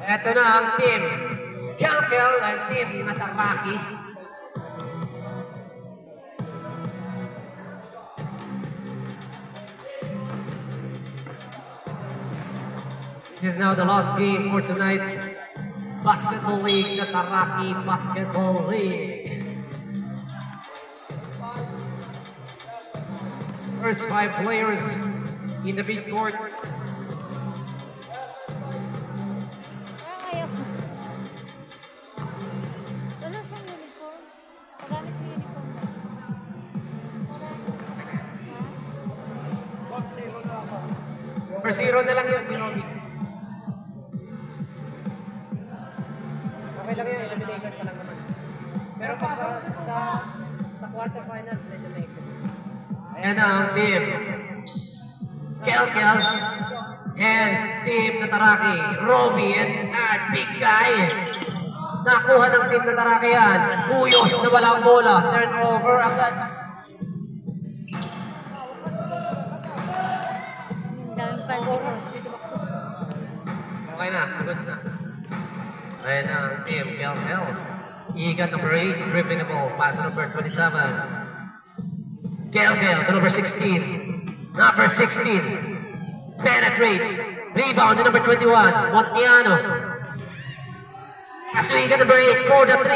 Ito na ang team Kelkel and team Nataraki. This is now the last game for tonight. Basketball League, Nataraki Basketball League. First 5 players in the big court. Per 0 na lang yun, si Robby. Okay lang yun, elimination pa lang naman. Pero pag sa quarterfinals, medyo may ito. Ayan ang team Kelkel and team Nataraki. Robby and Big Guy. Nakuha ng team Nataraki yan. Kuyos na walang bola. Turnover agad. Okay na, good na. Ayan ang team Kelkel. Igat number 8, dribbling the ball. Pass number 27. Kelkel to number 16. Number 16 penetrates. Rebound to number 21. Montiano. As we get number 8 for the 3.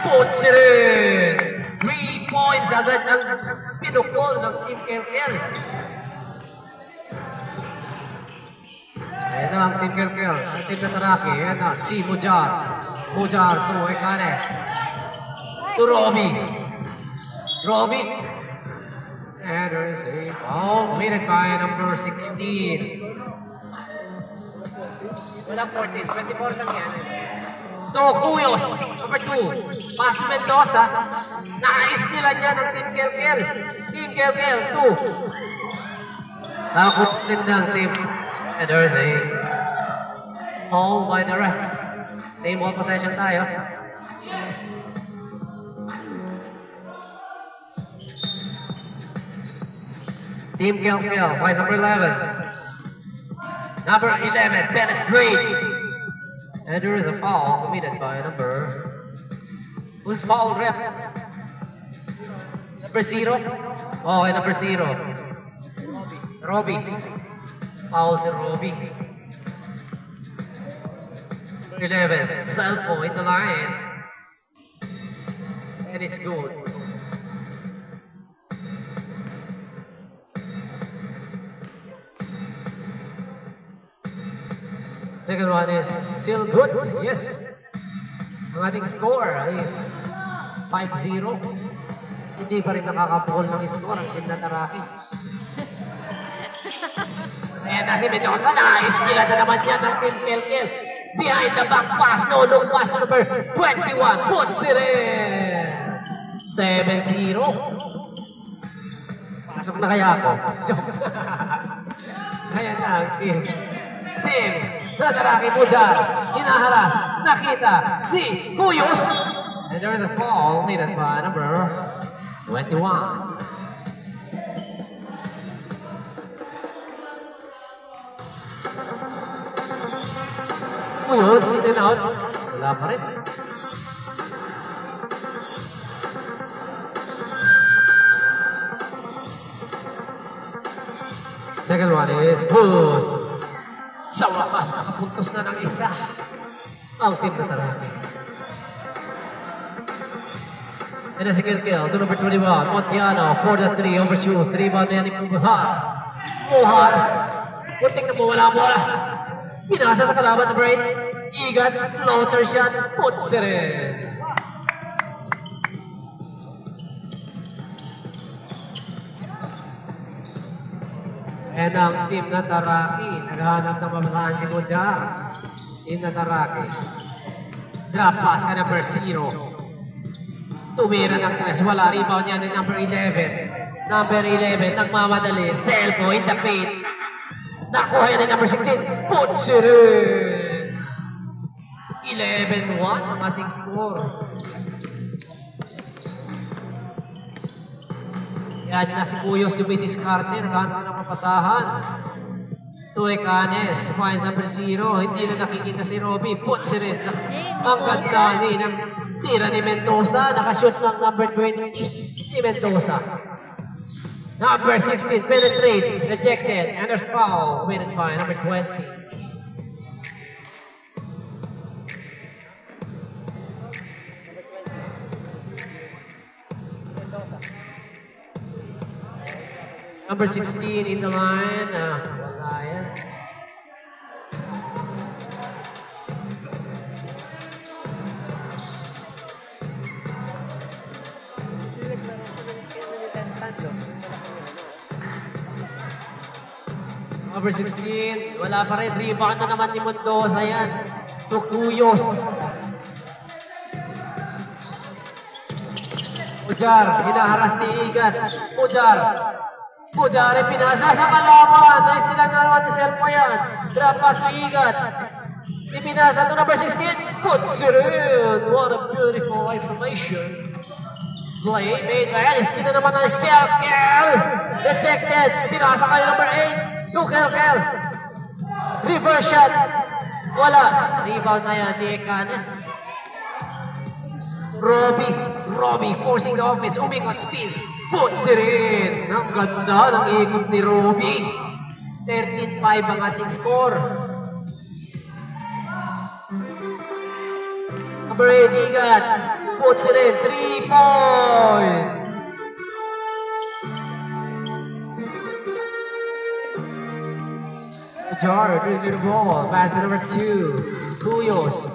Puts it in. 3 points agad ang pinukol ng team Kelkel. Ayan ang team Kelkel. Ang team Nataraki. Ayan na si Mujar. Mujar to Ekanes. To Robby. Robby. And there is a foul committed by number 16. Walang 14, 24 lang yan. To Kuyos, number 2. Pass to Mendoza. Naka-istilan niya ng team Kelkel. Team Kelkel, 2. Nakakutid ng team. And there is a foul by the ref. Same ball possession tayo. Team Kelkel finds number 11. Number 11 penetrates. And there is a foul committed by number... Who's foul rep? Number 0? Oh, and number 0. Robby. Foul si Robby. 11. Self in the line. And it's good. Second one is still good. Yes. Ang ating score ay 5-0. Hindi pa rin nakakapukol ng score ang team Nataraki. Ayan na si Mendoza. Nais-nila na naman yan ng team Kelkel. Behind the back pass. No long pass number 21. Puts it in. 7-0. Pasok na kaya ako. Ayan na ang team. Team Nataraki Mujar. Hinaharas. Nakita ni Kuyos. And there is a foul needed by number 21. Kuyos, in and out. Wala pa rin. Second one is good. Sa wakas, nakapuntos na ng isa ang team Nataraki. And as a Kelkel to number 21, Montiano for the 3 overshoots. Rebound na yan ni Mujar. Mujar. Punting na mawala bola. Pinasa sa kalaban number 8. Igat, floater shot. Puts it in. And ang team Nataraki, naghahanap ng mabasahan si Mujar. Team Nataraki. Drop pass ka number 0. Tumira ng 3. Wala. Rebound niya ng number 11. Number 11, nagmamadali. Selfo in the paint. Nakuha yan ng number 16. Puts it in. 11-1 ang ating score. Yan na si Kuyos, di ba yung diskarte, naghanap ng mapasahan. To To Ecanes, finds number 0. Hindi na nakikita si Robbie. Puts it in. Ang ganda ni ng tira ni Mendoza. Nakashoot ng number 20. Si Mendoza. Number 16 penetrates. Rejected. And there's foul. Winning by number 20. Number 16 in the line. Wala yan. Number 16, wala pa rin. Rebound na naman ni Mendoza yan. Tukuyos. Pujar, hinaharas ni Igat. Pujar, pinasa sa kalaban. Nice sila naman ni Selpo yan. Drop pass ni Igat. Ipinasa to number 16. Puts it in. What a beautiful isolation. Play made by Alice. Kita naman na Kel. Rejected. Pinasa kayo number 8. To Kel. Reverse shot. Wala. Rebound na yan ni Ecanes. Robbie forcing the offense. Umikot spins. Puts it in. Ang ganda ng ikot ni Robbie. 13-5 ang ating score. Number 8, Igat. Puts it in. 3 points. Jar, dribbling the ball. Pass to number 2. Cuyos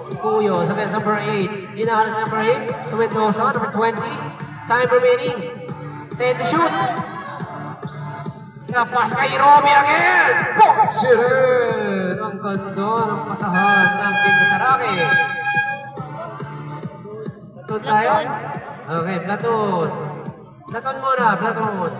against number 8. Inaharas na number 8. To Mendoza, number 20. Time remaining. 10 to shoot. Pass kay Robbie again. Puts it in. Ang ganda ng pasahan ng Team Natarake. Platoon tayo? Okay, platoon. Platoon muna, platoon.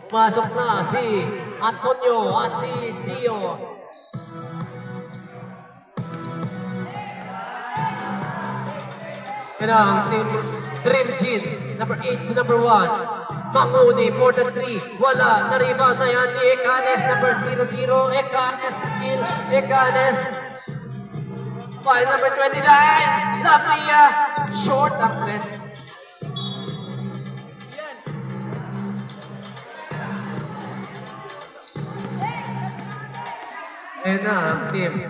Masok na si Antonio at si Dio. Yan ang team Dream Gin, number 8 to number 1. Manguni for the 3. Wala, na-rebound na yan ni Ecanes, number 0-0. Ecanes still, Ecanes. File number 29. Lapia, short ang press. And ang team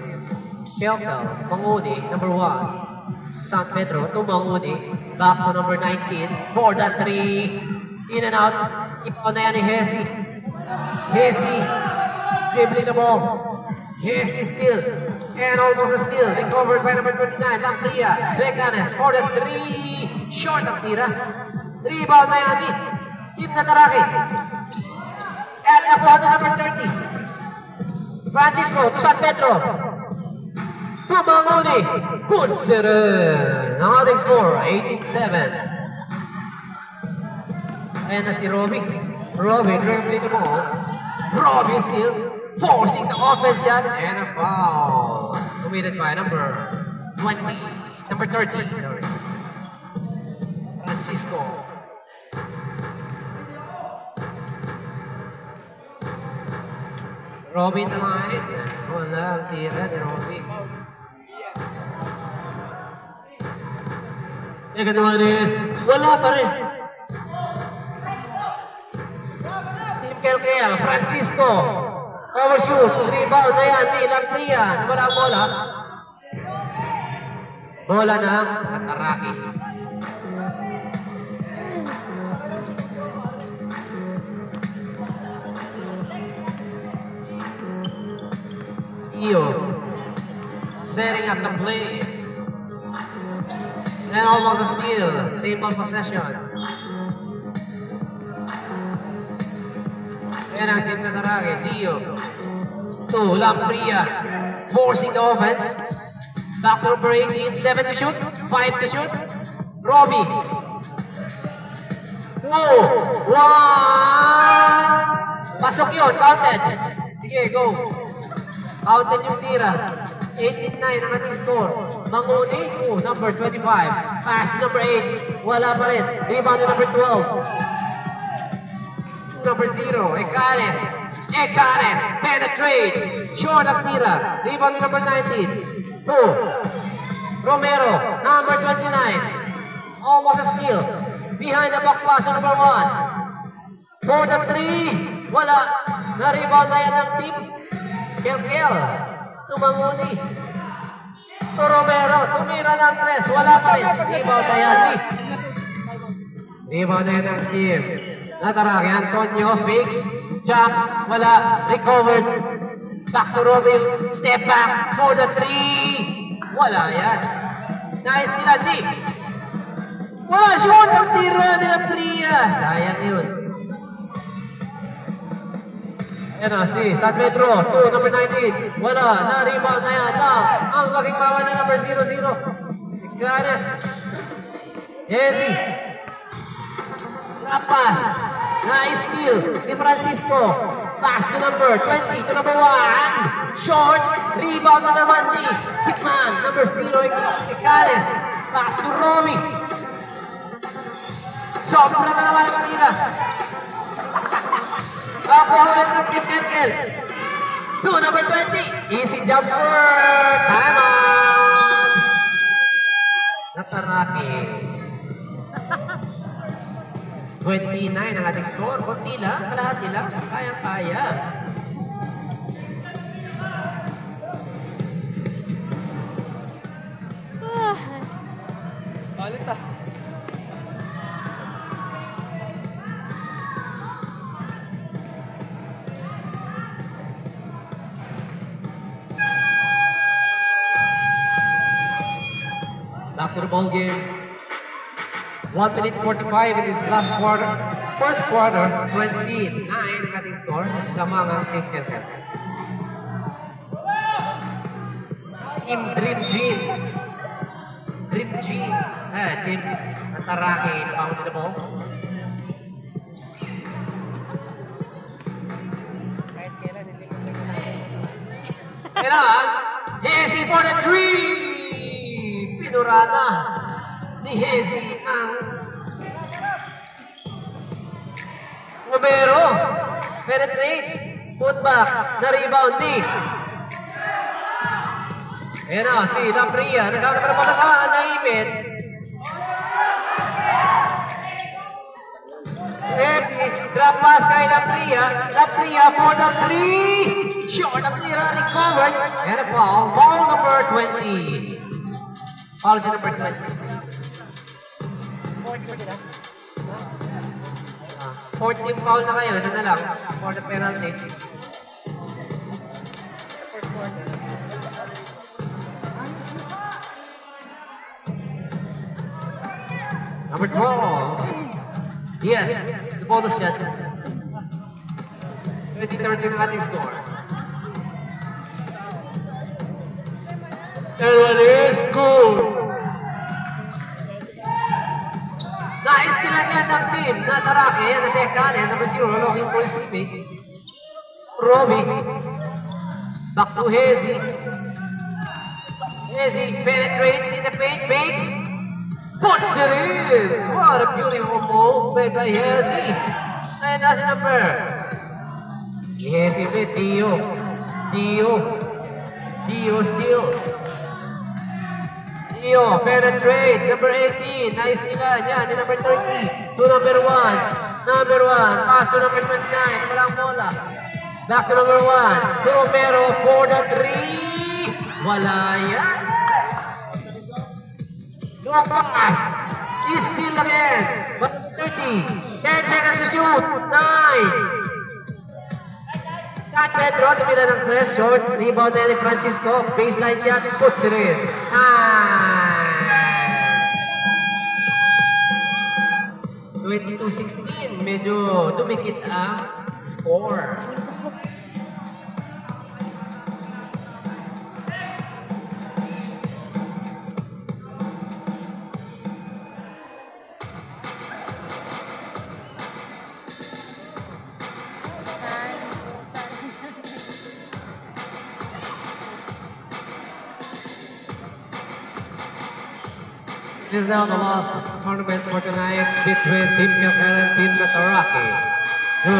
Kelkel, Manguni, number 1. San Pedro to Manguni. Back to number 19 for the 3. In and out. Ipaw na yan ni Hesi. Hesi dribbling the ball. Hesi still. And almost a steal. Recovered by number 29. Lampria. Ecanes for the 3. Short ang tira. Rebound na yan ni Team Natarake. And nakuha to number 30. Francisco to San Pedro. To Manguni. Puts it in. Another score, 18-7. Ayan na si Robbie. Robbie dribbling the ball. Robbie still forcing the offense shot. And a foul. Committed by number 20. Number 30, sorry. Francisco. Robbie in the line. Wala ang tira ni Robbie. Second one is wala pa rin. Team Kelkel, Francisco. Overshoots. Rebound na yan ni Lampria. Wala ang bola. Bola ng Natarake. Setting up the play. And almost a steal. Same on possession. And ang team Natarake, Dio. To Lampria. Forcing the offense. Back to number 18. 7 to shoot. 5 to shoot. Robbie. Whoa. 1. Pasok yun, counted. Sige, go. Counted yung tira. 18-9 ang ating score. Manguni, number 25. Pass to number 8. Wala pa rin. Rebound to number 12. Number 0, Ecanes. Ecanes penetrates. Short ang tira. Rebound to number 19. 2. Romero, number 29. Almost a steal. Behind the back pass number 1. For the 3. Wala. Na-rebound na yan ng team. Kel. Tumanguni. To Romero. Tumira ng 3. Wala pa rin. Rebound na yan. Rebound na yan ng team. Nataraki. Antonio. Fix. Jumps. Wala. Recovered. Back to Robin. Step back. For the 3. Wala yan. Nice nila. Deep. Wala. Short ang tira nila Priya. Sayang yun. Yan na, si San Pedro, 2, number 19. Wala, na-rebound na yan. Ang laking bawa ni number 00. Ganes. Hezi. Rapas. Na-steal ni Francisco. Pass to number 20, to number 1. Short. Rebound na naman ni Hitman. Number 0, Ganes. Pass to Romy. Sobra na naman ang tira. Nakuha ulit ng Team Merkel. To number 20. Easy jumper. Time out. Nataraki. 29 ang ating score. Kunti lang. Kalahati lang. Kayang-kaya. Balit ah. Back to the ball game. 1 minute 45 in this last quarter. First quarter, 29 ang ating score. Lamang ang Team Kelkel. Team Dream Gene. Dream Gene. Team Nataraki. Pound the ball. Kailangan. Hezi for the 3. Pinurana ni Hezi ang Romero. Penetrates. Put back. Na-rebound ni. Ayan na, si Lapria. Nagkakaroon pa ng pamasahan na Ibit. Hezi. Drop pass kay Lapria. Lapria for the 3. Short ang tira. Recovered. And a foul. Foul number 20. Foul si number 20. 14 foul na kayo. Isa na lang. For the penalty. Number 12. Yes. The bonus shot. 20-13 ang ating score. And what is good? Nice nilagyan ng team. Nataraki. Yan na si Ecanes. Number 0. Looking for sleeping. Roby. Back to Hezi. Hezi penetrates in the paint. Bates. Puts it in. What a beautiful move played by Hezi. And that's the number. Hezi with Dio. Dio still. Dio penetrates. Number 18. Nice nila. Yan. Number 30. To number 1. Number 1. Pass to number 29. Walang bola. Back to number 1. To Romero for the 3. Wala yan. Long pass. Steal again. 30. 10 seconds to shoot. 9. San Pedro, tumira ng 3. Short. Rebound na ni Francisco. Baseline shot. Puts it in. 22-16. Medyo dumikit ang score. This is now the last tournament for tonight between Team Kelkel and Team Nataraki.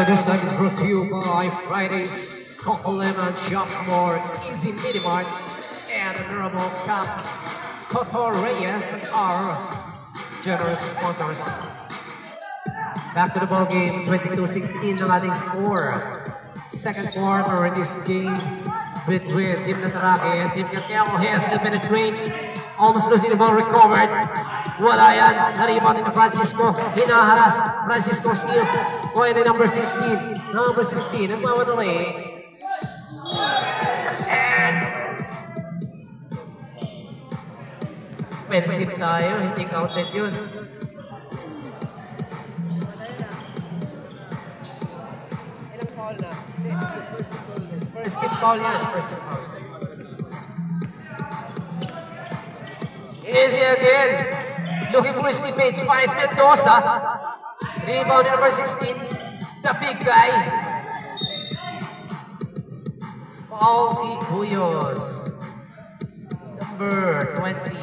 This time is brought to you by Friday's Coco Lemon Shop More Easy Mini Mart and Honorable Cup. Toto Reyes are generous sponsors. Back to the ball game, 22-16 ang ating score. Second quarter in this game between Team Nataraki and Team Kelkel. Here's the penetrates. Almost losing the ball, recovered. Wala yan. Na-rebound ni Francisco. Hinaharas. Francisco steal. Kuha na number 16. Number 16. Ang mawadali. And offensive tayo. Hindi counted yun. Ilang foul na? First tip foul yan. First tip foul. Easy again. Looking for his teammates. Finds Mendoza. Rebound number 16. The big guy. Foul si Cuyos. Number 20.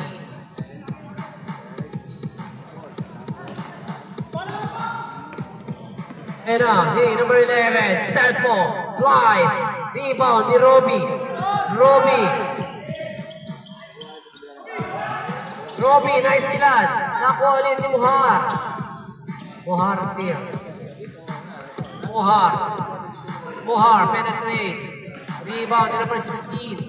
And now, si number 11. Selfo. Flies. Rebound ni Roby. Roby, nice nilad. Nakuha ulit ni Muhar. Muhar steal. Muhar penetrates. Rebound ni number 16.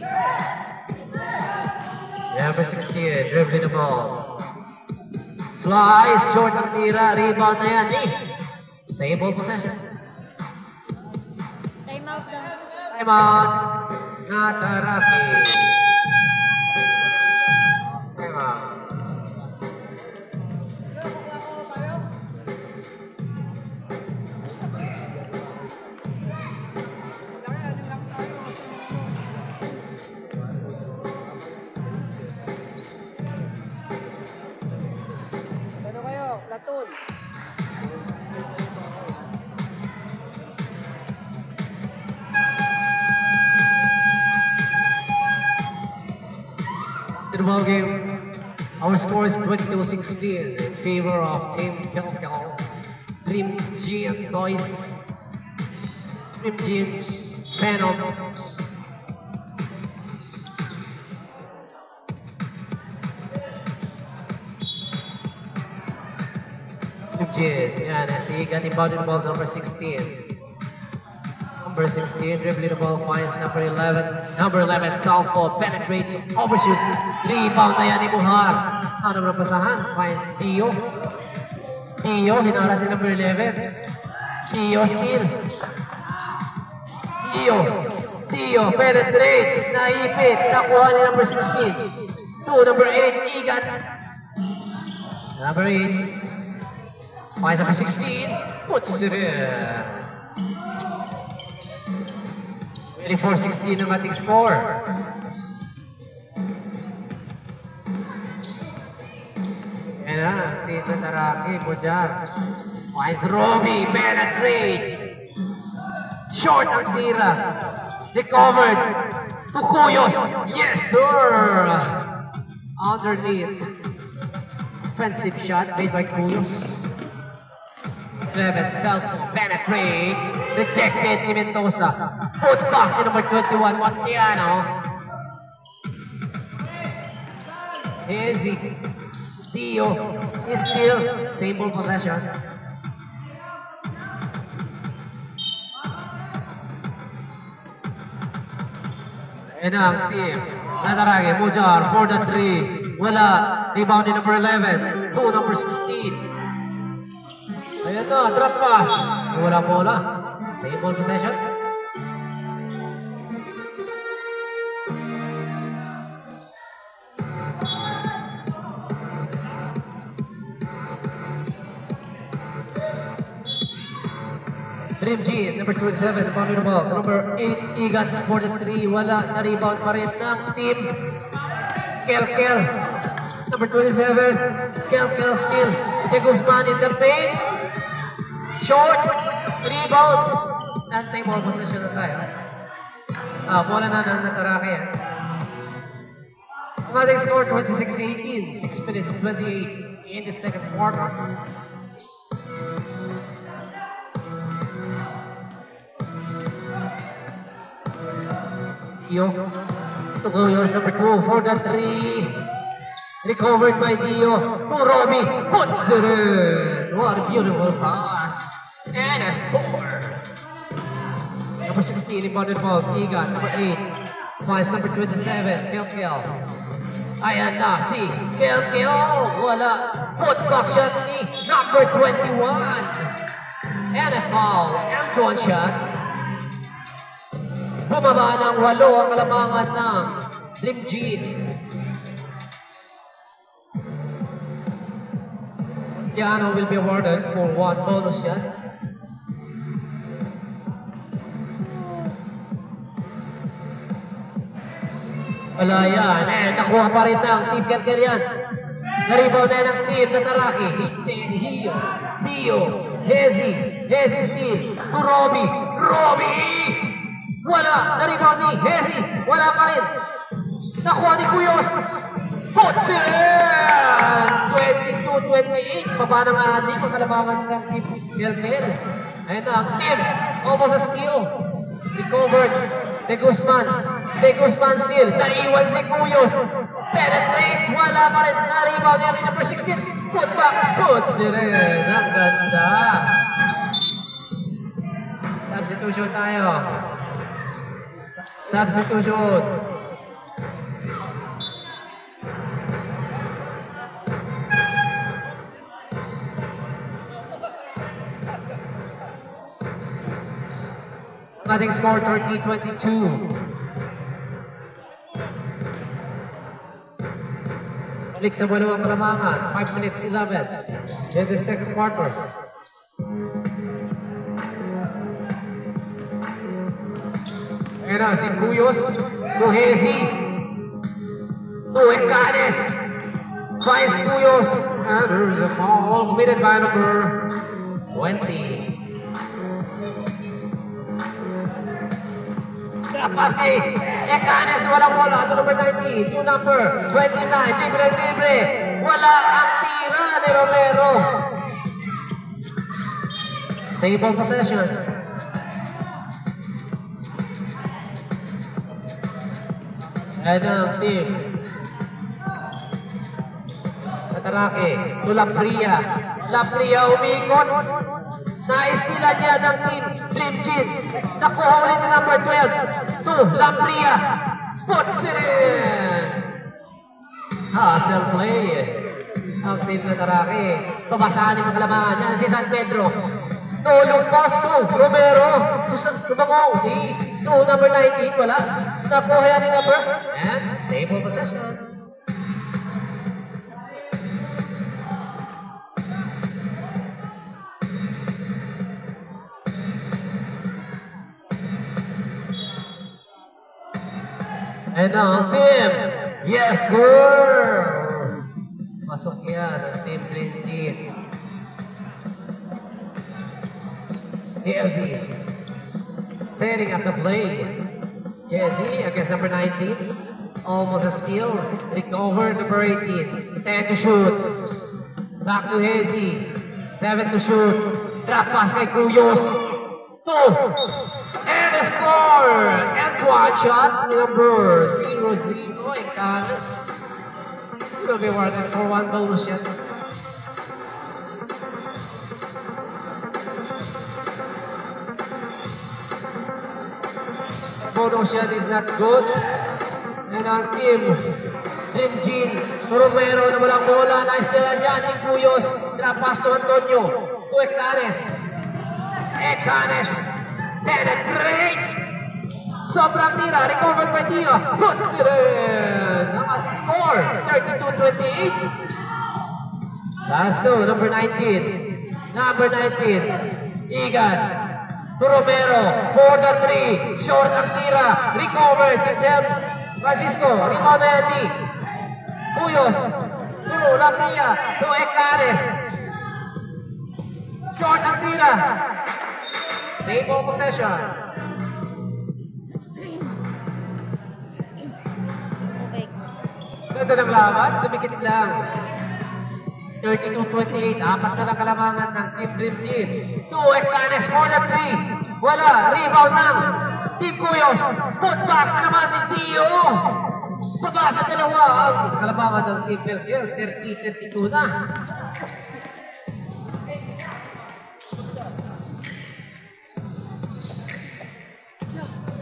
Number 16, dribbling the ball. Flies, short ang tira. Rebound na yan eh. Save ball possession. Time out lang. Time out. Nataraki. Time out. Latul. In the ball game, our score is 22-16 in favor of Team Kelkel. Dream Gym Boys, Dream Gym Phenom. Yan, si Igan inbounded the ball to number 16. Number 16, dribbling the ball, finds number 11. Number 11, Salvo, penetrates, overshoots. Rebound na yan ni Muhar. Ano na pasahan? Finds Tio. Hinaras si number 11. Tio steal. Tio, penetrates, naipit, nakuha ni number 16. To number 8, Igan. Number 8. Finds number 16, puts it in. 24-16 ang ating score. Yan na, Team Nataraki, Bojar. Finds Roby, penetrates. Short ang tira. Recovered. To Cuyos. Yes, sir! Underneath. Offensive shot made by Cuyos. 11, Selfo penetrates, rejected ni Mendoza. Put back to number 21, Montiano. Easy. Tio is still same ball possession. And ang team, Nataraki, Mujar for the 3. Wala. Rebound ni number 11 to number 16. Ayan na, drop pass. Wala bola. Same ball possession. Dream G, number 27, bounded the ball. To number 8, Igan, 43. Wala, na-rebound pa rin ng team. Kelkel. Number 27, Kelkel still. De Guzman in the paint. Short, rebound. That's same ball possession na tayo. Bola na ng Nataraki. ating score 26-18. 6 minutes 28 in the second quarter. Dio. Tuguyos number 2 for the 3. Recovered by Dio. To Robbie. Puts it in. What a beautiful pass. And a score. Number 16, rebounded ball. Egan. Number 8. Pass number 27. Kelkel. Ayan na si Kelkel. Wala. Put back shot ni number 21. And a foul. And one shot. Bumaba ng 8 ang kalamangan ng Limjin. Tiano will be awarded for 1 bonus shot. Wala yan. And nakuha pa rin ng Team Kelkel yan. Naribaw na ng Team Nataraki. Hio. Dio. Hezi. Hezi steal. To Robbie. Robbie! Wala! Naribaw ni Hezi! Wala pa rin! Nakuha ni Cuyos! Puts it in! 22-28. Baba ng ating pagkalabangan ng Team Kelkel. Ayun na ang team. Almost a steal. Recovered. De Guzman steal. Naiwan si Cuyos. Penetrates. Wala pa rin. Naribaw niya rin number 16. Put back. Puts it in. Ang ganda. Substitution tayo. Substitution. Ating score 30-22. Balik sa walawang kalamangan. 5 minutes 11 in the second quarter. Ayan na, si Cuyos, Hezi, Ecanes, Vice Cuyos, and there's a foul committed by number 20. Trapas kay Ecanes, walang bola, to number 19, to number 29, libre, wala ang tira ni Romero. Save ball possession. Ayan ang team. Nataraki. To Lapria. Lapria umikot. Naistila niya ng team Limjin. Nakuha ulit yung number 12. To Lapria. Puts it in. Hustle play. Ang team Nataraki. Pabasaan yung magkalabangan niya si San Pedro. Tulong pass to Romero. Tumango. To number 19. Wala. Nakuha yan yung number. And save for possession. And ang team. Yes, sir. Pasok yan ang team Limjin. Hezi. Setting up the play. Hezi against number 19. Almost a steal. Recover number 18. 10 to shoot. Back to Hezi. 7 to shoot. Drop pass kay Cuyos. 2. And a score. And one shot. Number 0-0. Ecanes. Will be awarded for 1 bonus shot. Bonus shot is not good. And ang team Limjin, Romero na walang bola. Nice na dyan ni Cuyos. Drop pass to Antonio. To Ecanes. Ecanes penetrates. Sobrang tira. Recovered by Dio. Puts it in. Ang ating score. 32-28. Last two. Number 19. Number 19. Egan. To Romero, for the 3, short ang tira, recovered, San Francisco, rebound na yan ni Cuyos, to Lapria, to Ecanes, short ang tira, save ball possession. Ganda ng laban, dumikit lang. 32-28, apat na lang kalamangan ng Team Dream Team. 2 Ekanes for the 3. Wala, rebound ng Team Kuyos. Put back na naman ni Tio. Baba sa dalawa ang kalamangan ng Team Pelkel. 30-32 na.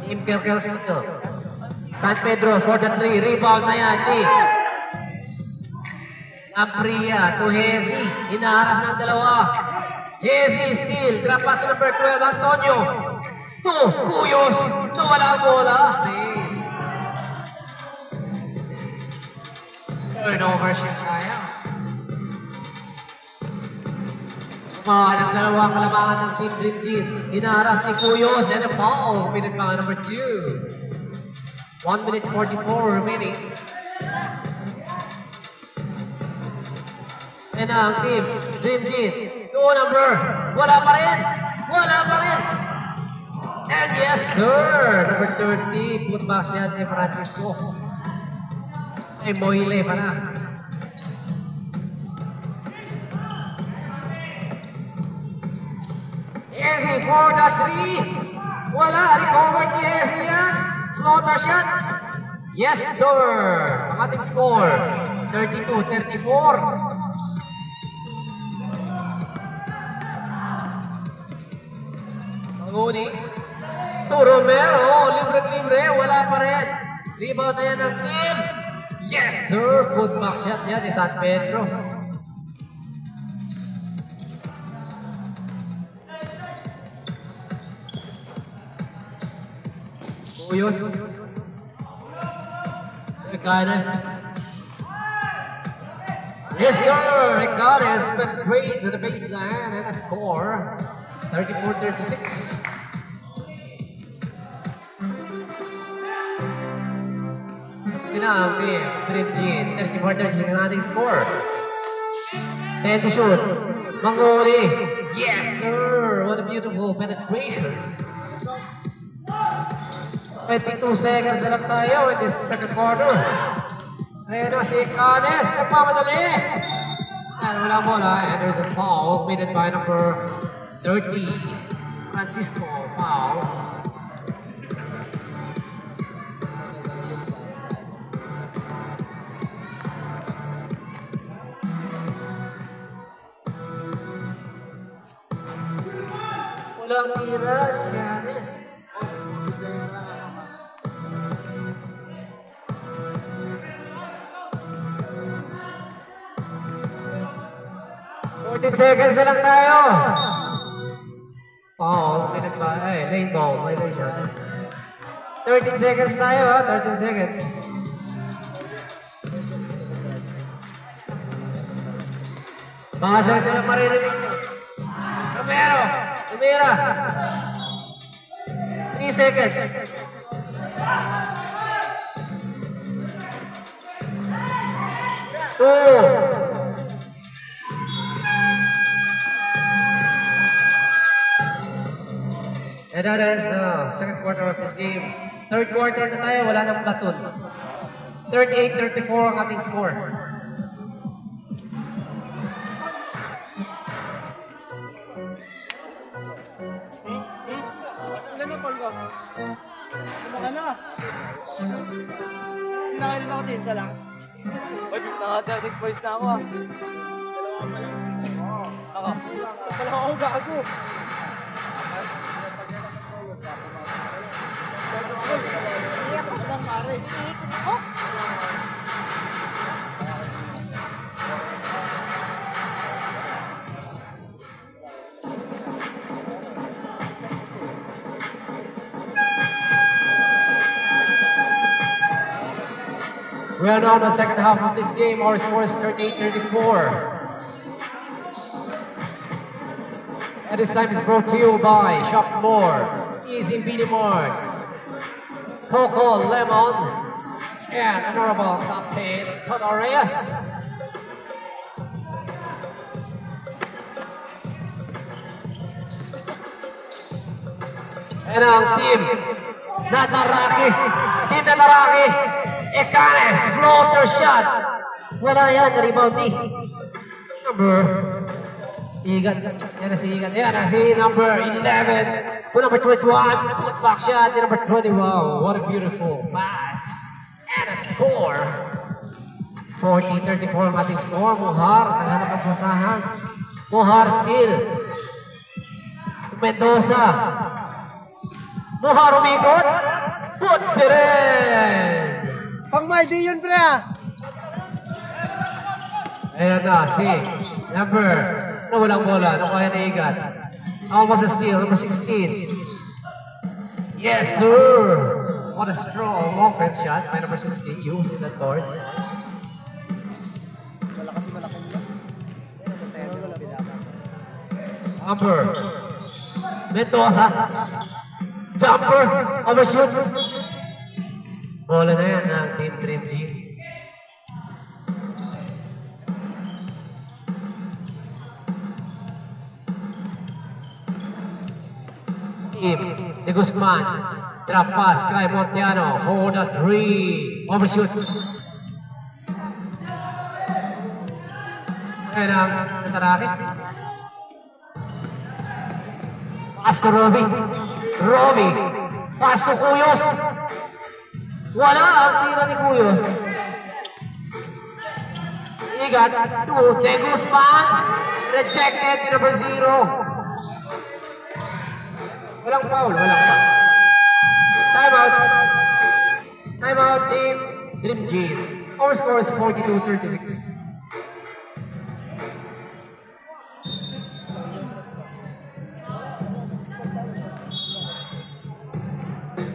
Team Pelkel still. San Pedro for the 3. Rebound na yan. Apria to Hezi. Hinaharas ng dalawa. Hezi still. Drop pass to number 12. Antonio. To Kuyos. Nawala ang bola. Save. Turnover siya kaya. Kumahan ang dalawang kalamangan ng Team Dream Team. Hinaharas ni Kuyos. And a foul. Minute pa number 2. 1 minute 44 remaining. And ang Team Dream Team. 2 number. Wala pa rin. Wala pa rin. And yes sir. Number 30. Put back siya ni Francisco. Ay Moile pa na. Easy for the 3. Wala. Recover ni Easy yan. Floater shot. Yes sir. Ang ating score. 32-34. Nguni. To Romero. Libre-libre. Wala pa rin. Rebound na yan ng team. Yes sir. Good back shot niya ni San Pedro. Kuyos. Ekanes. Yes sir. Ekanes penetrates to the baseline and a score. 34-36. Pinang Dream Team. 34-36 ang ating score. 10 to shoot. Mangoli. Yes sir. What a beautiful penetration. 22 seconds na lang tayo in this second quarter. Ayan na si Ekanes. Nagpamadali. And wala bola. And there's a foul committed by number 30. Francisco foul. Walang tira. Ekanes. 14 seconds na lang tayo. Foul, minute ba? Ay, lane ball. May lane shot. 13 seconds tayo ha, 13 seconds. Mga sir, na lang maririnig nyo. Romero, tumira. 3 seconds. 2. And that is second quarter of this game. Third quarter na tayo, wala nang platoon. 38-34 ang ating score. Ilan na, Paul? Kumaka na. Pinakain ako din, isa lang. Uy, nakadating voice na ako ah. Ako. Sa pala ako gago. We are now in the second half of this game. Our score is 38-34. And this time is brought to you by Shop More, Easy Beauty Mart, Coco Lemon, and Honorable Captain Toto Reyes. And ang team Nataraki, Ecanes, floater shot. Wala yan, rebound ni number Igat. Yan na si Igat. Yan na si number 11. To number 21, put back shot. Number 20, wow, what a beautiful pass. And a score. 40-34 ang ating score. Mohar, naghanap ang pasahan. Mohar still. Mendoza. Mohar umikot. Puts it in. Pang Mardi yun, pre ah. Ayan na, si number na walang bola. Nakuha na Igat. Almost a steal. Number 16. Yes, sir. What a strong offense shot by number 16. Using that board. Number Mendoza. Jumper. Overshoots. Bola na yan ng Team Dream G. De Guzman. Drop pass. Cly Montiano for the 3. Overshoots. Ayan ang nataraki. Pass to Robbie. Robbie. Pass to Cuyos. Wala ang tira ni Cuyos. Igat to De Guzman. Rejected ni number 0. Walang foul. Walang foul. Time out. Time out, Team Dream G. Our score is 42-36.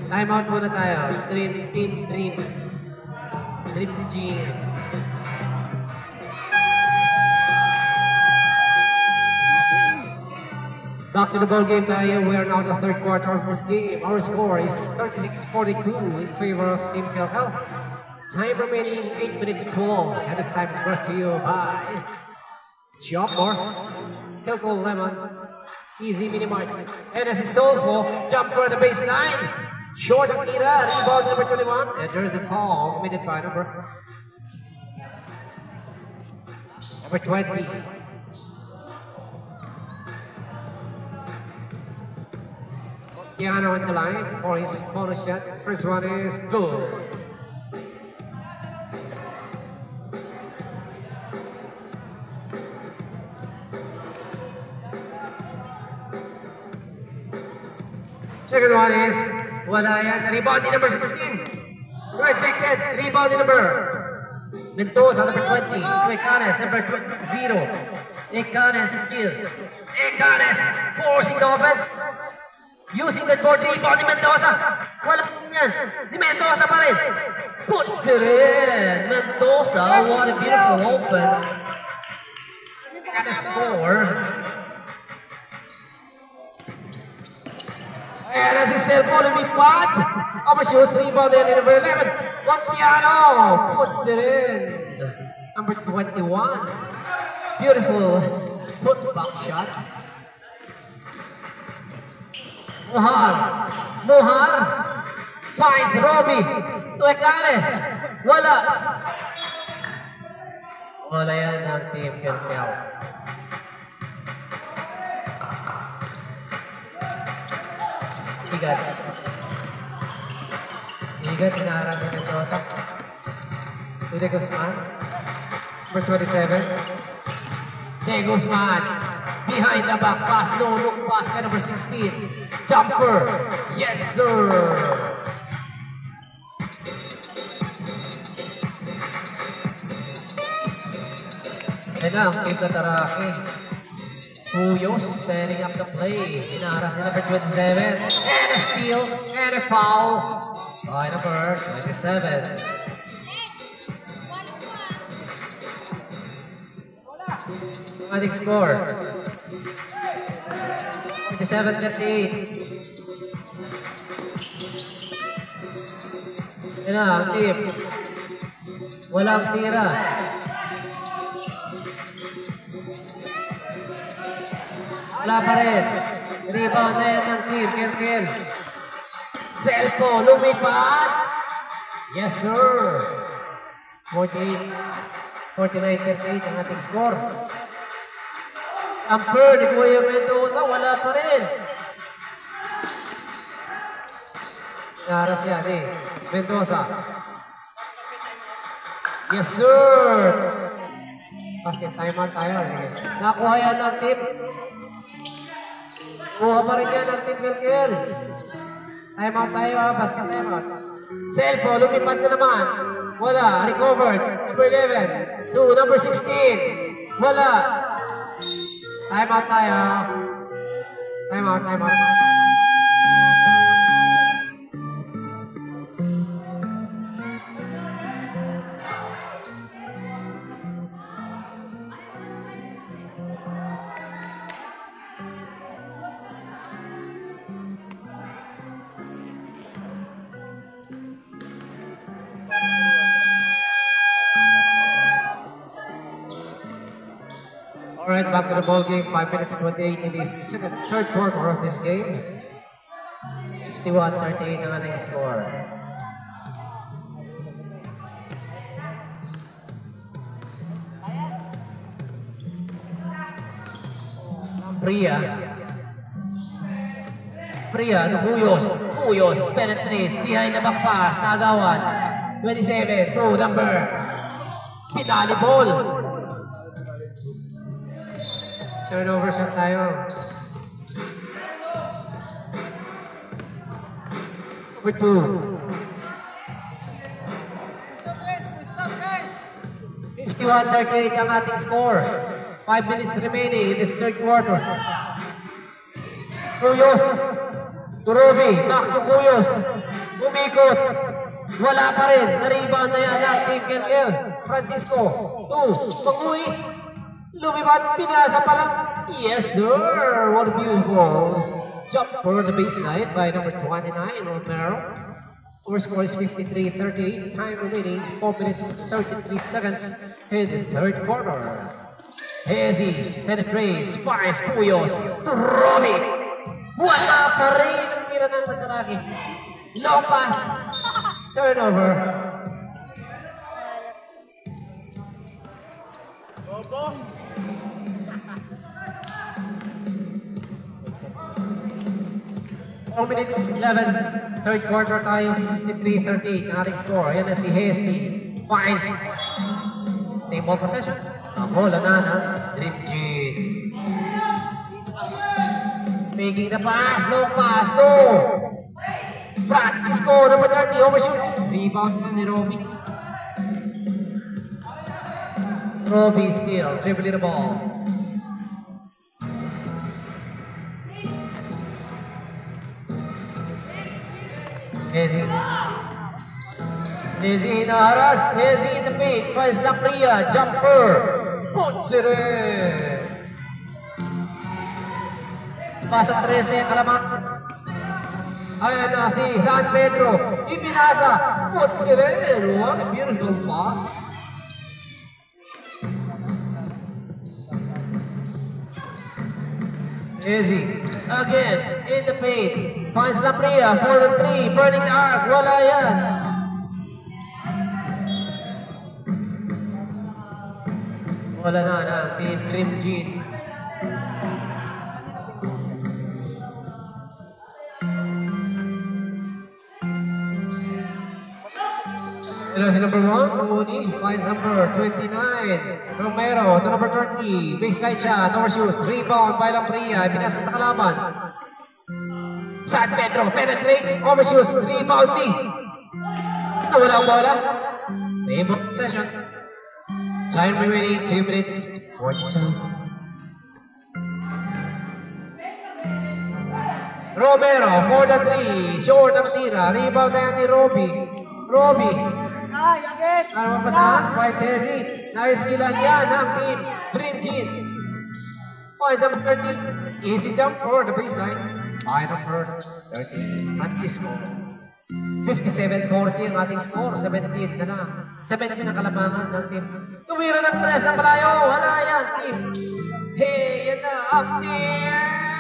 Time out muna tayo. Team Dream G. Back to the ball game tayo. We are now in the third quarter of this game. Our score is 36-42 in favor of Team Philhel. Time remaining 8 minutes 12. And this time is brought to you by Jumper, Philco Lemon, Easy Mini Mart. And this is Soulful. Jumper at the baseline. Short of Tira. Rebound number 21. And there's a foul committed by number 20. Keanu in the line for his photo shot. First one is good. Second one is wala yan. Rebound ni number 16. Rejected. Rebound ni number Mendoza, number 20. Ecanes, number 0. Ecanes still. Ecanes forcing the offense. Using the board, rebound ni Mendoza. Wala yan. Ni Mendoza pa rin. Puts it in. Mendoza, what a beautiful offense. And a score. And as he said, follow me, Pat. Overshoots, rebound in number 11. Montiano puts it in. Number 21. Beautiful put-back shot. Mohar finds Robbie to Ecanes. Wala yan ang Team Philhel. Igat inaarap ni Mendoza. De Guzman. Number 27. De Guzman. Behind the back pass. No look pass ka number 16. Jumper. Yes, sir. And ang Team Tataraki. Cuyos setting up the play. Inaras ni number 27. And a steal. And a foul by number 27. Ating score. 27-38. Yan na, ang team. Walang tira. Wala pa rin. Rebound na yan ng team. Philhel. Selpo, lumipat. Yes, sir. 49-38 ang ating score. Jumper ni Kuya Mendoza, wala pa rin. Naras yan eh. Mendoza. Yes, sir. Basket timeout tayo. Nakuha yan ng tip. Kuha pa rin yan ng tip, Kelkel. Timeout tayo ha. Basket timeout. Selfo, lumipat na naman. Wala. Recovered. Number 11. To number 16. Wala. Timeout tayo. Timeout, timeout. Alright, back to the ball game. 5 minutes 28 in the third quarter of this game. 51-38 ang ating score. Priya, Cuyos, penetrates, behind the back pass, Nagawan, 27, to number, Pinali ball. Turnover shot tayo. Number 2. 51-38 ang ating score. 5 minutes remaining in this third quarter. Cuyos. Turubi. Back to Cuyos. Umikot. Wala pa rin. Na-rebound na yan ang Team Kelkel. Francisco. 2. Pag-uwi. Lumipat. Pinasa pa lang. Yes, sir. What a beautiful jump for the baseline by number 29, Romero. Our score is 53-38. Time remaining 4 minutes 33 seconds in this third quarter. Hezi penetrates, finds Cuyos to Romy. Wala pa rin ang tira ng Mataraki. Long pass. Turnover. Four minutes 11. Third quarter tayo. 53-38 ang ating score. Yan na si Hezi. Finds. Same ball possession. Ang bola na ng Dripjit. Making the pass. Long pass. No. Francisco. Number 30. Overshoots. Rebound na ni Roby. Roby still dribbling the ball. Hezi in the haras. Hezi in the paint. Finds la Priya. Jumper. Puts it in. Pasa 13 ang kalaman. Ayan na si San Pedro. Ipinasa. Puts it in. What a beautiful pass. Hezi again in the paint. Finds la Priya for the 3. Burning the arc. Wala yan. Wala na ng Team Dripjit. Ito si number 1, Muni, finds number 29, Romero, to number 30, baseline siya, no shoots, rebound by La Priya, pinasa sa kalaban. San Pedro penetrates, overshoots, rebounding. Nawala ang bola. Same possession. Time remaining 2 minutes 42. Romero for the 3. Short ang tira. Rebound na yan ni Roby. Roby. Ano mapasahan? Finds Hezi. Naistilan yan ng Team Dripjit. Finds number 30. Easy jump for the baseline. By number 30. Francisco. 57-40 ang ating score. 17 na lang. 17 ang kalamangan ng team. Tumira ng 3 ang malayo. Wala yan, team. Hey, yan na ang team.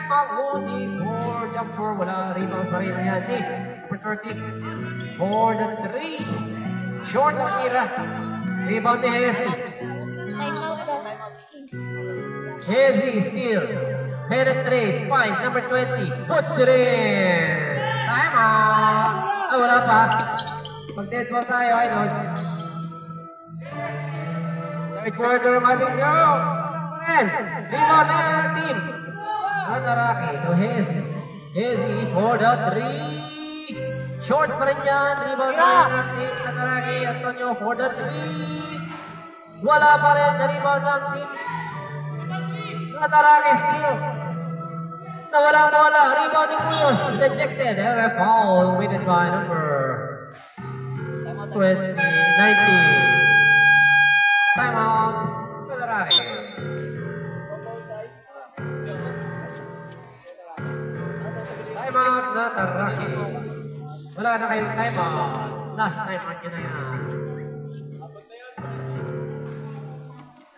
Mahuni for jumper. Wala, rebound pa rin yan, team. Number 30 for the 3. Short ang tira. Rebound ni Hezi. Timeout daw. Hezi still. Penetrates. Finds number 20. Puts it in. Time out. Ah, wala pa. Mag-dead ball tayo, idol. Third quarter ng ating show. And rebound na ang team. Nataraki to Hezi. Hezi for the 3. Short pa rin yan. Rebound pa rin ang team. Nataraki. Antonio for the 3. Wala pa rin. Na-rebound ang team. Nataraki still. Nawala bola. Rebound ni Cuyos. Rejected. Error foul. Winning by number 19. Timeout. Nataraki. Timeout. Nataraki. Wala na kayong timeout. Last timeout yun na yan.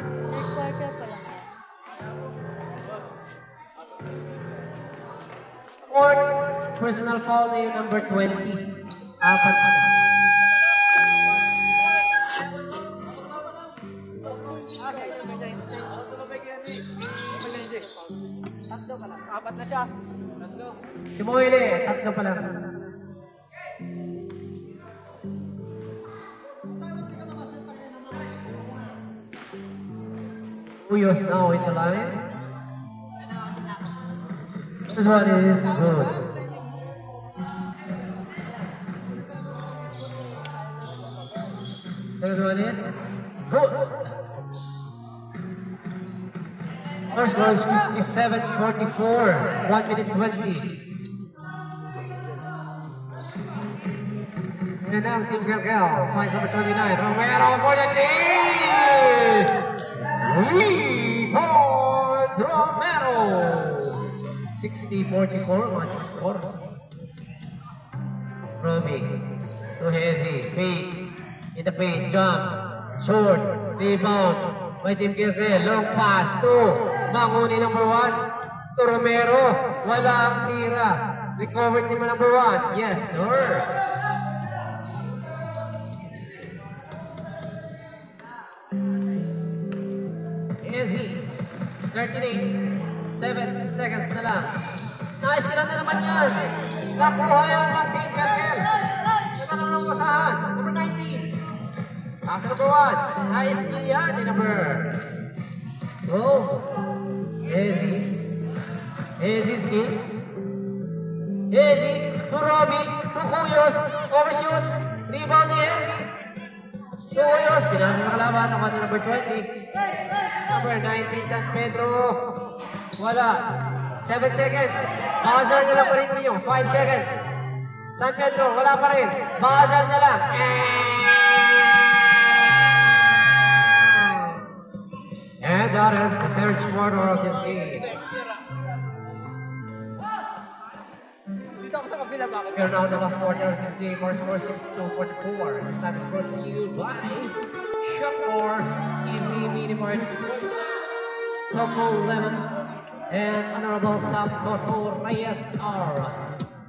Third quarter pa lang. Fourth personal foul na yung number 20. Apat na. Apat na siya. Si Moile, tatlo pa lang. Uyos now in the line. This one is good. Second one is good. Our score is 57-44. 1 minute 20. And now Team Kelkel finds number 29. Romero for the lead! 3 points, Romero! 60-44, matching score. Roby to Hezi, fakes, in the paint, jumps, short, rebound, by Team Kelkel, long pass to Manguni number 1, to Romero, wala ang tira. Recovered team number 1, yes sir. Hezi, 38, 7 seconds na lang. Nice sila na naman yan. Nakuha yan ng Team Kelkel. Ito na ng pasahan. Number 19. Pass number 1. Nice steal yan. Number 12. Hezi. Hezi steal. Hezi. To Robbie. To Cuyos. Overshoots. Rebound ni Hezi. To Cuyos. Pinasa sa kalaban. Ako na number 20. Number 19, San Pedro. Wala. 7 seconds. Buzzer na lang pa rin ninyo. 5 seconds. San Pedro, wala pa rin. Buzzer na lang. And that is the third quarter of this game. Dito ako sa kabila bakit? We are now in the last quarter of this game. Our score 62-44. This time is brought to you by Shopmore, Easy Mini Mart, Local Lemon, and Honorable Top Toto Reyes are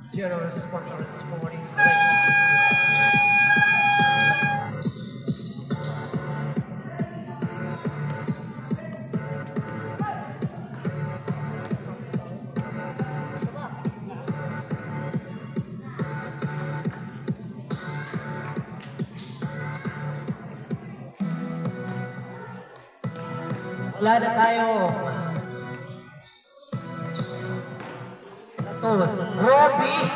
generous sponsors for this game. Wala na tayo. Ito, Robbie.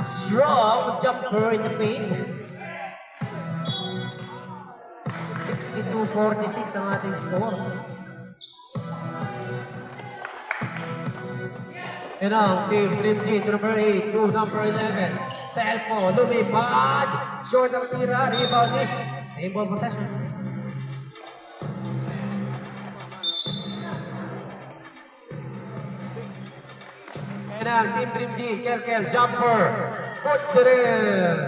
Strong jumper in the paint. 62-46 ang ating score. And ang Team Dream G to number 8 to number 11. Selpo, lumipad. Short ang tira, rebound it. Same ball possession. And ang Team Dream G, Kelkel, jumper. Puts it in.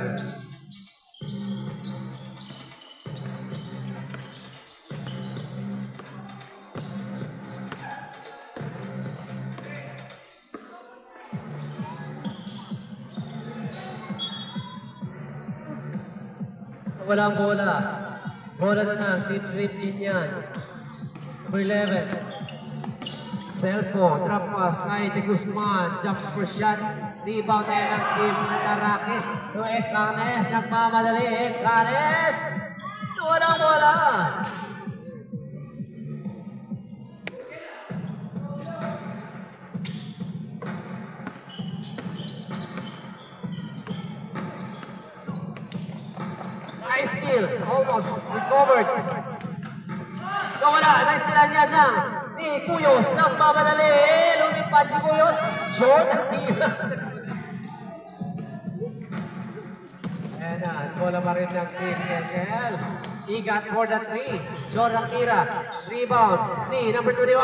Walang bola. Bola na ng Team Rimjin yan. Number 11. Cellphone. Drop pass kay De Guzman. Jumper shot. Rebound na yan ng Team Nataraki. To Ekanes. Nagmamadali. Ekanes. Walang bola. Nice steal. Almost recovered. Wala. Nice sila niya lang. Ni Cuyos. Nagmamadali. Lumipad si Cuyos. Short. And bola pa rin ng Team NGL. Igat for the 3. Short ang tira. Rebound. Ni number 21.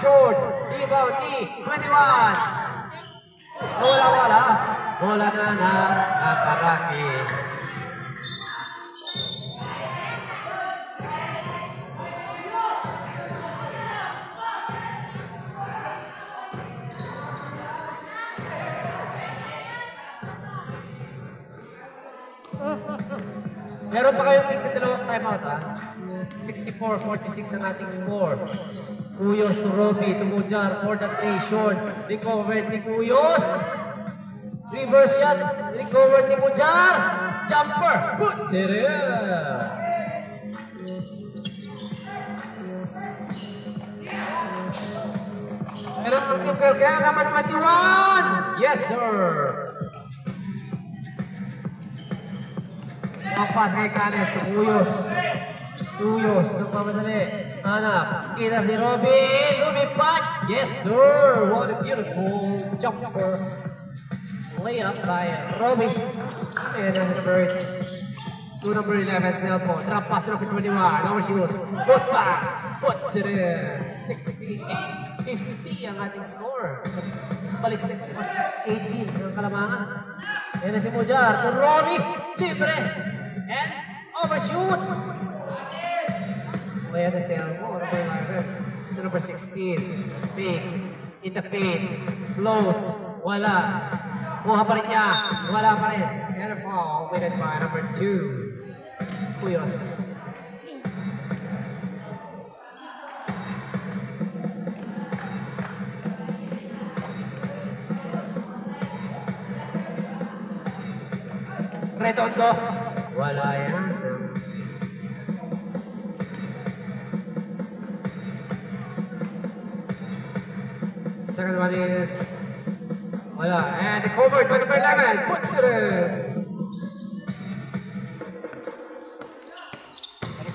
Short. Rebound ni 21. Wala. Bola na ng Nataraki. Meron pa kayong dalawang timeout ha? 64-46 ang ating score. Cuyos to Roby to Mujar for the 3 short. Recovered ni Cuyos. Reverse shot. Recovered ni Mujar. Jumper. Puts it in. Meron pa yung girl kaya naman 21. Yes sir. Pagpas kay Canes sa Cuyos. Cuyos, nagpamadali. Hanap. Kita si Robin. Lumipad. Yes, sir. What a beautiful jumper. Lay up by Robin. And then number 2, number 11, cellphone. Drop pass to number 21. Number shoes. Put back. Puts it in. 68-50 ang ating score. Balik 18 ang kalamangan. Yan na si Mujar. To Robin. Libre. And overshoots. Ayan na siya. Number 16. Fakes. In the paint. Floats. Wala. Kuha pa rin niya. Wala pa rin. And a foul. Wined by number 2. Cuyos. Redondo. Wala yan. Second one is wala. And covered by number 11. Puts it in.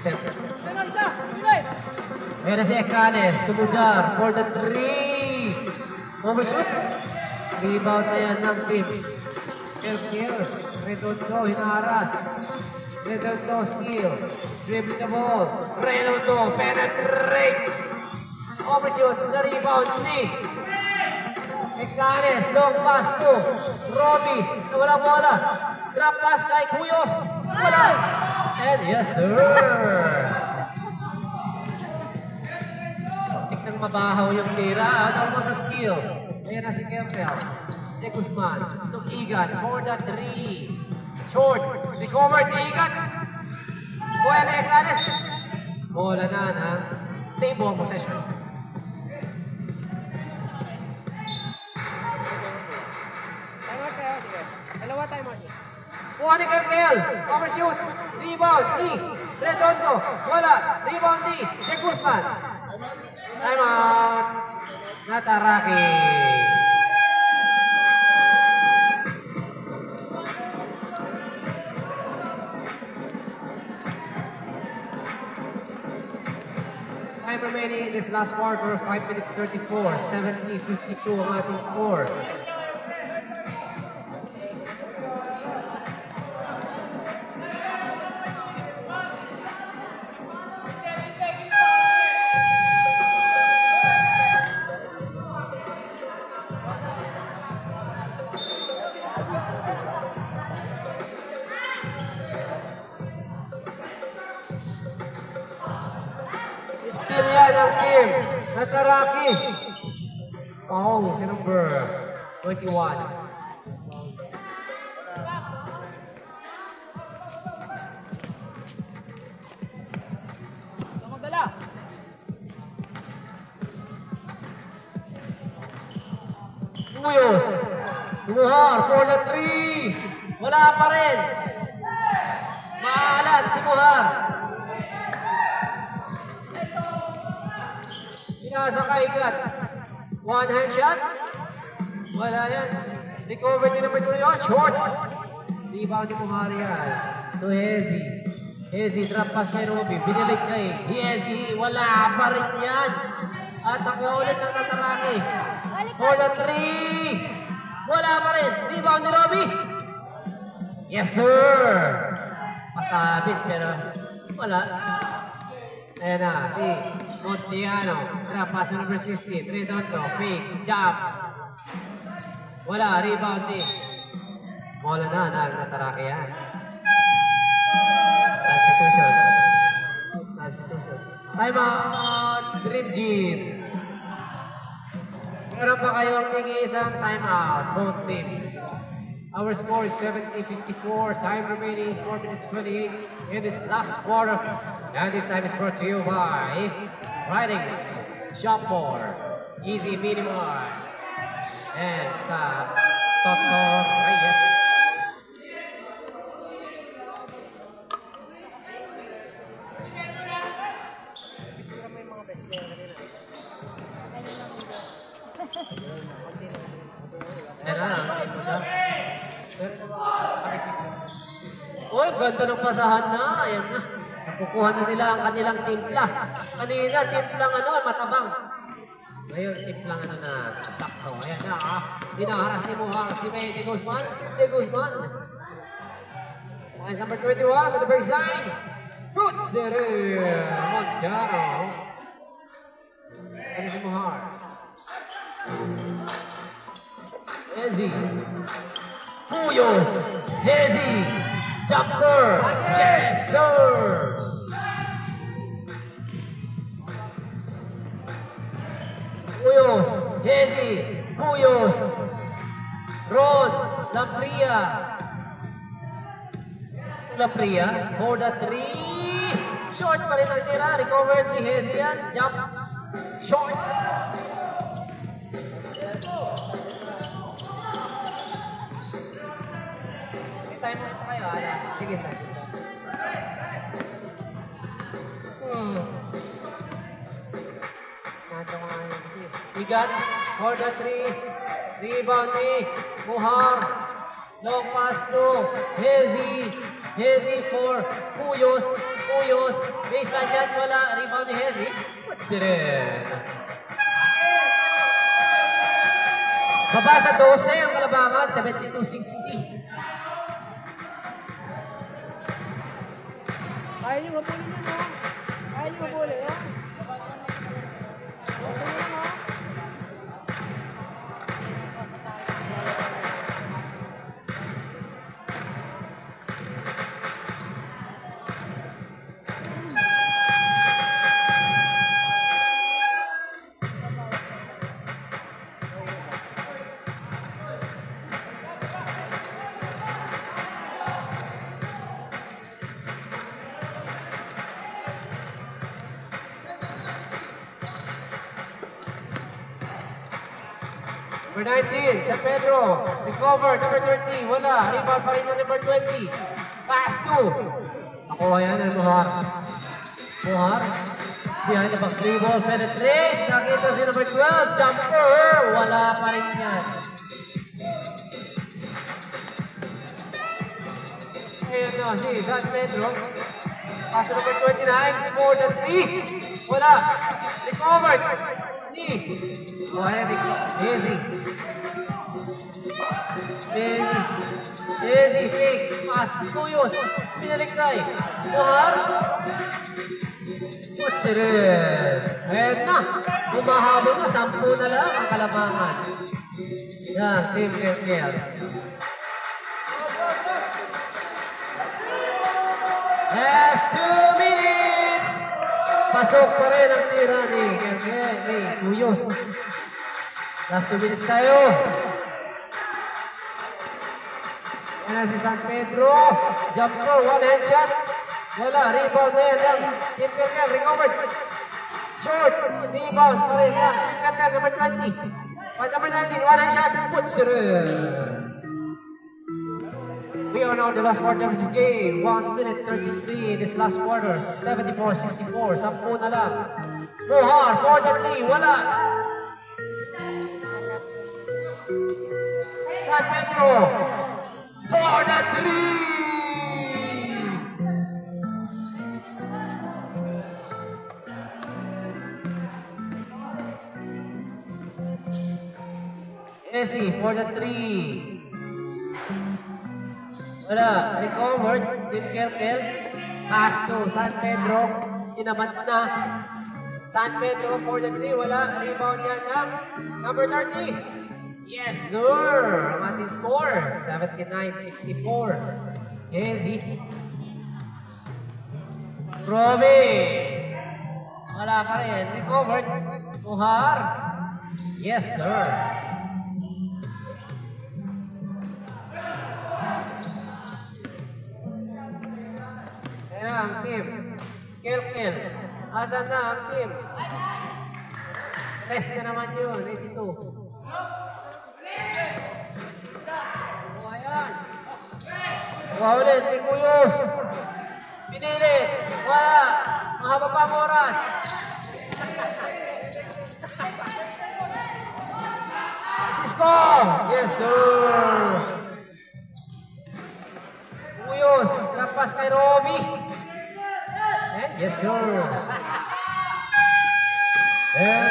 Center. Ayan na si Ekanes. Tumujar for the 3. Overshoots. Rebound na yan ng team. Kill. Redondo, hinaharas. Redondo, steal. Dribbling the ball. Redondo penetrates. Overshoots, the rebound ni Ekanes. Long pass to Roby. Nawala bola. Drop pass kay Cuyos. Wala. And yes, sir. Tignan mabahaw yung tira. Ano mo sa steal? Ayan na si Kempel. De Guzman to Igan for the 3. Short. Recovered ni Igan. Kuya na Ekanes. Bola na na. Same ball possession. Dalawa tayo, Marty. Kuha ni Kerkel. Overshoots. Rebound ni Redondo. Wala. Rebound ni De Guzman. Time out. Nataraki. Time remaining in this last quarter, 5 minutes 34, 70-52 ang ating score. Skill yan ang team. Nataraki. Oh, si number 21. Puyos. Muhar for the 3. Wala pa rin. Maalat si Muhar. Pinasa kaigat. One hand shot. Wala yan. Recover din naman ito yun. Short. Rebound ni Muhar yan. To Hezi. Hezi drop pass kay Robby. Binilig kay Hezi. Wala pa rin yan. At nakuha ulit ng Tataraki. For the 3. Wala pa rin. Rebound ni Robby. Yes, sir. Pasabit pero wala. Ayan na, si Montiano. Drop pass number 16. Redondo. Fakes. Jumps. Wala. Rebound din. Bola na. Tataraki yan. Substitution. Time out. Dream Gene. Meron pa kayong isang time out. Both teams. Our score is 70-54. Time remaining 4 minutes 28 in this last quarter. And this time is brought to you by Ridings, Shopmore, Easy Mini Mart, and Toto Reyes. Oh, ganda ng pasahan na. Ayan na. Nakukuha na nila ang kanilang timpla. Kanina, timplang matabang. Ngayon, timplang na sakto. Ayan na. Dinaharas ni Muhar. Si May Guzman. Lines number 21 to the baseline. Fruit City. Montiano. Ano si Muhar? Hezi. Puyos. Hezi. Jumper. Yes, sir. Puyos. Hezi. Puyos. Ron. Lapria. For the 3. Short pa rin ang tira. Recovered ni Hezi yan. Jumps. Short. Time mo pa kayo, alas. Sige, sa. Nato ko nga yun. Igat for the 3. Rebound ni Muhar. Long pass to Hezi. Hezi for Puyos. Baseline shot, wala. Rebound ni Hezi. Siren. Baba sa 12 ang kalabangan. 72-60. Ayaw niyo mapuli niyo, no? Ayaw niyo mapuli, ha? Number 19, San Pedro. Recover, number 30. Wala. Rebound pa rin na number 20. Pass to. Ako, ayan ang Muhar. Behind the back. 3 ball penetrates. Nakita si number 12. Jumper. Wala pa rin yan. Ayan na si San Pedro. Pass to number 29. For the 3. Wala. Recovered. Oh, ayan. Hezi, fakes, pass, Puyos, pinaliktay, Muhar, Putsirin, ayan na, bumahabol na, 10 na lang ang kalabangan. Yan, Team Kerker. Yes, 2 minutes! Pasok pa rin ang tira ni Kerker, ni Puyos. Last 2 minutes tayo. Yan si San Pedro. Jumper, one hand shot. Wala, rebound na yan. Team Kerker, recovered. Short, rebound pa rin yan. Team Kerker, number 20. Point number 19, one-hand shot, puts it in. We are now in the last quarter of this game. 1 minute 33 in this last quarter. 74-64. 10 na lang. Mohar for the 3. Wala. San Pedro for the 3. Messi for the 3. Wala. Recovered. Team Kelkel. Pass to San Pedro. Tinamat na. San Pedro for the 3. Wala. Rebound yan ng number 30. Yes, sir. Ang ating score. 79-64. Messi. Romy. Wala pa rin. Recovered. Muhar. Yes, sir. Ang team. Kelkel. Asan na ang team? Test na naman yun. 82. Ayan. Ulit. Tikuyos. Pinilit. Wala. Mahaba pa ang oras. Cisco. Yes, sir. Tikuyos. Trampas kay Roby. Yes, sir. And